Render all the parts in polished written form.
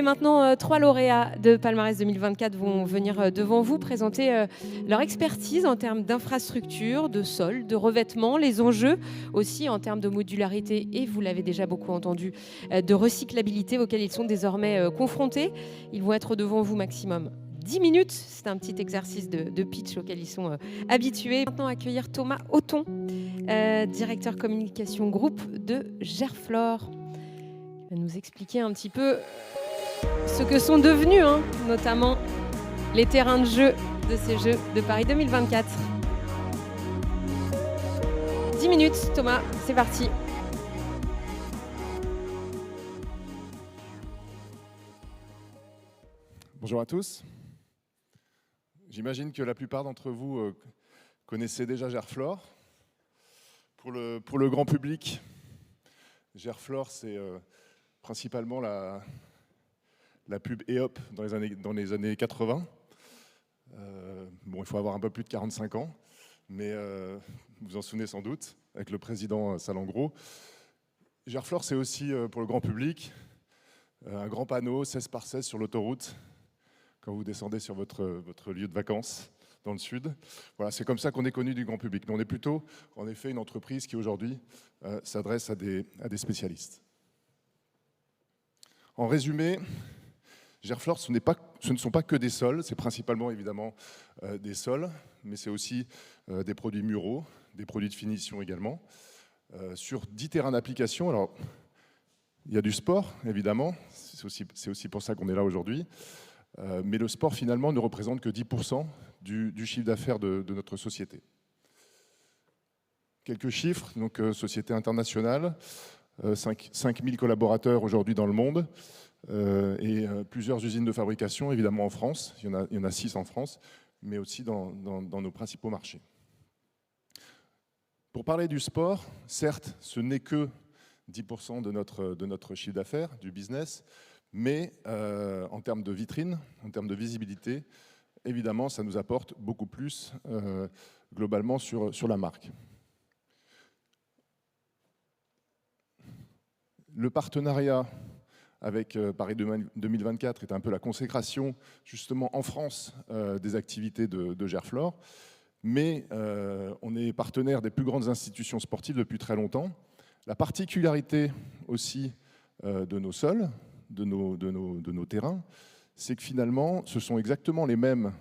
Allez, maintenant, 3 lauréats de Palmarès 2024 vont venir devant vous présenter leur expertise en termes d'infrastructure, de sol, de revêtement, les enjeux aussi en termes de modularité et, vous l'avez déjà beaucoup entendu, de recyclabilité auxquels ils sont désormais confrontés. Ils vont être devant vous maximum 10 minutes. C'est un petit exercice de pitch auquel ils sont habitués. Maintenant, accueillir Thomas Auton, directeur communication groupe de Gerflor. Il va nous expliquer un petit peu ce que sont devenus, notamment les terrains de jeu de ces Jeux de Paris 2024. 10 minutes, Thomas, c'est parti. Bonjour à tous. J'imagine que la plupart d'entre vous connaissez déjà Gerflor. Pour le grand public, Gerflor, c'est principalement la pub EOP dans les années 80. Il faut avoir un peu plus de 45 ans, mais vous vous en souvenez sans doute, avec le président Salengro. Gerflor, c'est aussi pour le grand public un grand panneau 16 par 16 sur l'autoroute quand vous descendez sur votre lieu de vacances dans le sud. Voilà, c'est comme ça qu'on est connu du grand public. Mais on est plutôt, en effet, une entreprise qui aujourd'hui s'adresse à des spécialistes. En résumé, Gerflor, ce ne sont pas que des sols, c'est principalement évidemment des sols, mais c'est aussi des produits muraux, des produits de finition également, sur 10 terrains d'application. Alors, il y a du sport, évidemment, c'est aussi pour ça qu'on est là aujourd'hui, mais le sport, finalement, ne représente que 10% du chiffre d'affaires de notre société. Quelques chiffres, donc société internationale, 5 000 collaborateurs aujourd'hui dans le monde, et plusieurs usines de fabrication, évidemment en France, il y en a 6 en France, mais aussi dans nos principaux marchés. Pour parler du sport, certes, ce n'est que 10% de notre chiffre d'affaires, du business, mais en termes de vitrine, en termes de visibilité, évidemment, ça nous apporte beaucoup plus globalement sur la marque. Le partenariat avec Paris 2024 est un peu la consécration, justement, en France, des activités de Gerflor. Mais on est partenaire des plus grandes institutions sportives depuis très longtemps. La particularité aussi de nos sols, de nos terrains, c'est que finalement, ce sont exactement les mêmes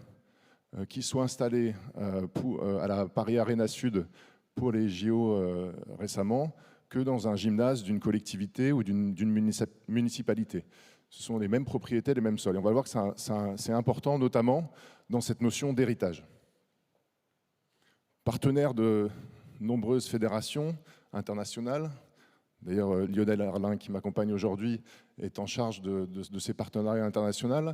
qui sont installés à la Paris Arena Sud pour les JO récemment, que dans un gymnase d'une collectivité ou d'une municipalité. Ce sont les mêmes propriétés, les mêmes sols. Et on va voir que c'est important, notamment dans cette notion d'héritage. Partenaire de nombreuses fédérations internationales. D'ailleurs, Lionel Arlin, qui m'accompagne aujourd'hui, est en charge de ces partenariats internationaux.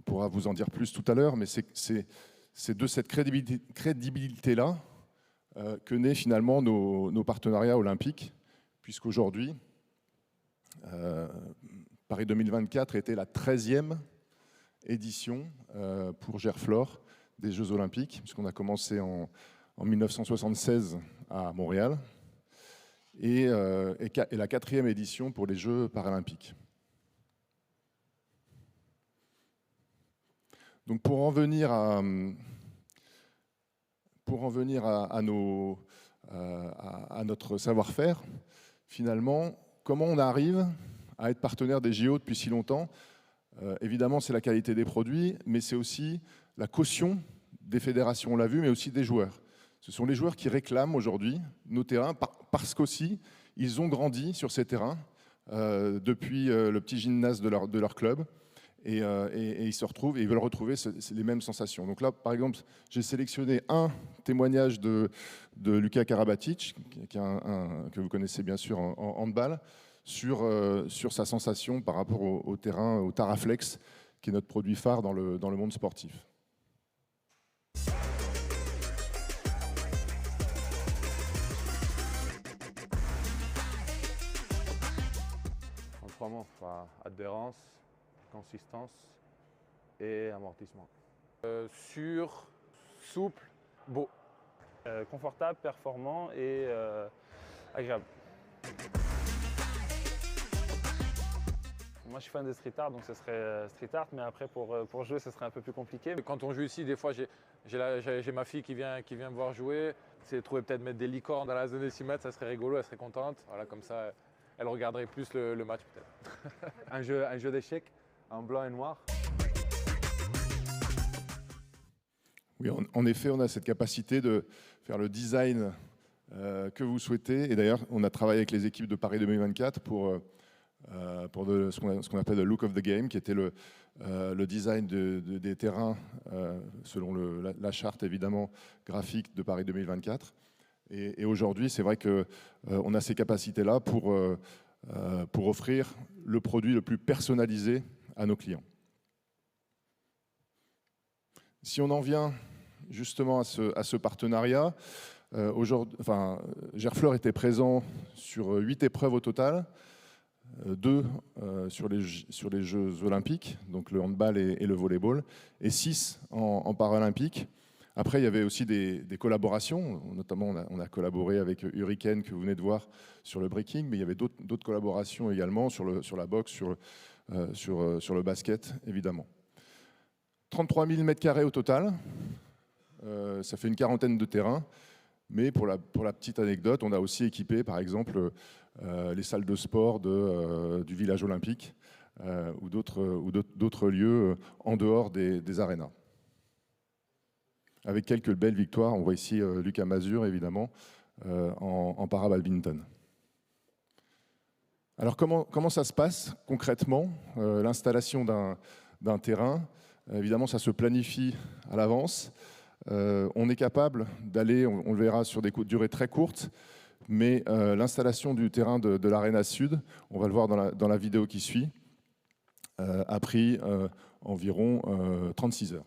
Il pourra vous en dire plus tout à l'heure, mais c'est de cette crédibilité-là que naît finalement nos partenariats olympiques, puisqu'aujourd'hui, Paris 2024 était la 13e édition pour Gerflor des Jeux Olympiques, puisqu'on a commencé en 1976 à Montréal, et la 4e édition pour les Jeux paralympiques. Donc pour en venir à notre savoir-faire, finalement, comment on arrive à être partenaire des JO depuis si longtemps? Évidemment, c'est la qualité des produits, mais c'est aussi la caution des fédérations, on l'a vu, mais aussi des joueurs. Ce sont les joueurs qui réclament aujourd'hui nos terrains parce qu'aussi, ils ont grandi sur ces terrains depuis le petit gymnase de leur club et ils se retrouvent et ils veulent retrouver les mêmes sensations. Donc là, par exemple, j'ai sélectionné un témoignage de Luka Karabatic, que vous connaissez bien sûr en handball, sur sa sensation par rapport au terrain, au Taraflex, qui est notre produit phare dans le monde sportif. En 3 mots, adhérence, consistance et amortissement. Sûr, souple, beau. Confortable, performant et agréable. Moi, je suis fan de street art, donc ce serait street art, mais après, pour jouer, ce serait un peu plus compliqué. Quand on joue ici, des fois, j'ai ma fille qui vient me voir jouer. C'est de trouver peut-être mettre des licornes dans la zone des 6 mètres, ça serait rigolo, elle serait contente. Voilà, comme ça, elle regarderait plus le match peut-être. un jeu d'échecs en blanc et noir. Oui, en effet, on a cette capacité de faire le design que vous souhaitez. Et d'ailleurs, on a travaillé avec les équipes de Paris 2024 pour ce qu'on appelle le look of the game, qui était le design des terrains selon la charte évidemment graphique de Paris 2024. Et aujourd'hui, c'est vrai qu'on a ces capacités-là pour offrir le produit le plus personnalisé à nos clients. Si on en vient justement à ce partenariat, Gerfleur était présent sur 8 épreuves au total, 2 sur les Jeux olympiques, donc le handball et le volleyball, et 6 en paralympique. Après, il y avait aussi des collaborations, notamment on a collaboré avec Hurricane, que vous venez de voir, sur le breaking, mais il y avait d'autres collaborations également sur la boxe, sur le basket, évidemment. 33 000 m² au total, ça fait une quarantaine de terrains, mais pour la petite anecdote, on a aussi équipé, par exemple, les salles de sport du village olympique ou d'autres lieux en dehors des arénas. Avec quelques belles victoires, on voit ici Lucas Mazur, évidemment, en para-badminton. Alors comment ça se passe concrètement, l'installation d'un terrain? Évidemment, ça se planifie à l'avance. On est capable d'aller, on le verra, sur des durées très courtes, mais l'installation du terrain de l'Arena Sud, on va le voir dans la vidéo qui suit, a pris environ 36 heures.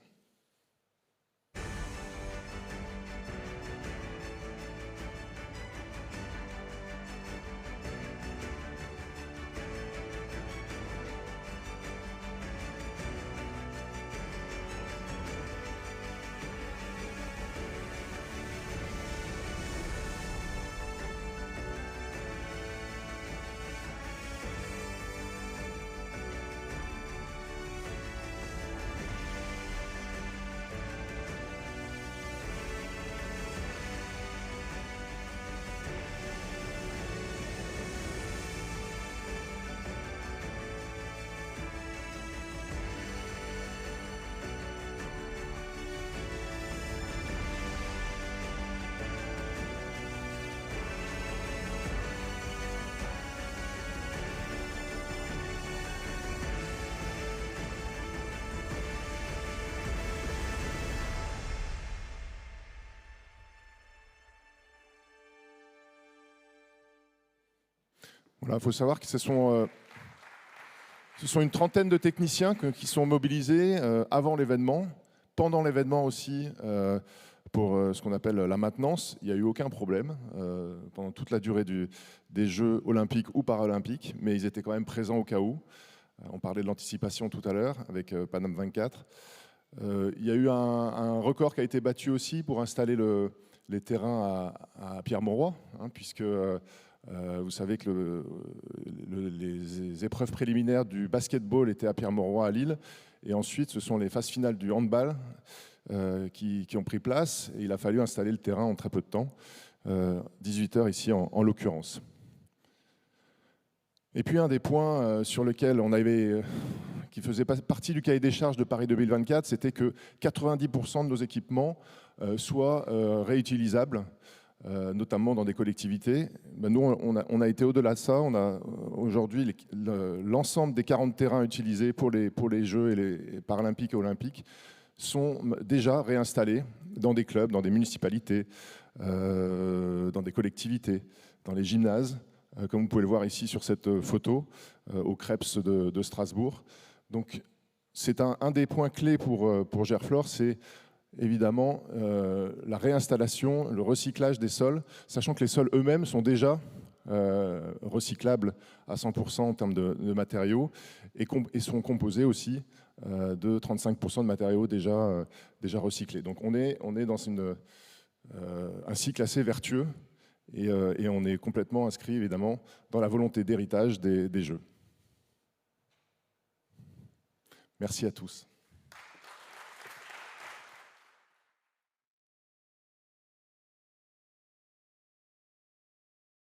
Voilà, il faut savoir que ce sont une trentaine de techniciens qui sont mobilisés avant l'événement, pendant l'événement aussi, pour ce qu'on appelle la maintenance. Il n'y a eu aucun problème pendant toute la durée des Jeux olympiques ou paralympiques, mais ils étaient quand même présents au cas où. On parlait de l'anticipation tout à l'heure avec Paname 24. Il y a eu un record qui a été battu aussi pour installer les terrains à Pierre-Mauroy, puisque vous savez que les épreuves préliminaires du basketball étaient à Pierre-Mauroy à Lille, et ensuite ce sont les phases finales du handball qui ont pris place, et il a fallu installer le terrain en très peu de temps, 18 heures ici en l'occurrence. Et puis un des points sur lequel qui faisait partie du cahier des charges de Paris 2024, c'était que 90% de nos équipements soient réutilisables, notamment dans des collectivités. Nous, on a été au-delà de ça. On a aujourd'hui l'ensemble des 40 terrains utilisés pour les Jeux et les Paralympiques et Olympiques sont déjà réinstallés dans des clubs, dans des municipalités, dans des collectivités, dans les gymnases, comme vous pouvez le voir ici sur cette photo, au Krebs de Strasbourg. Donc, c'est un des points clés pour Gerflor, c'est évidemment la réinstallation, le recyclage des sols, sachant que les sols eux-mêmes sont déjà recyclables à 100% en termes de matériaux et sont composés aussi de 35% de matériaux déjà recyclés. Donc on est dans un cycle assez vertueux et on est complètement inscrit évidemment dans la volonté d'héritage des Jeux. Merci à tous.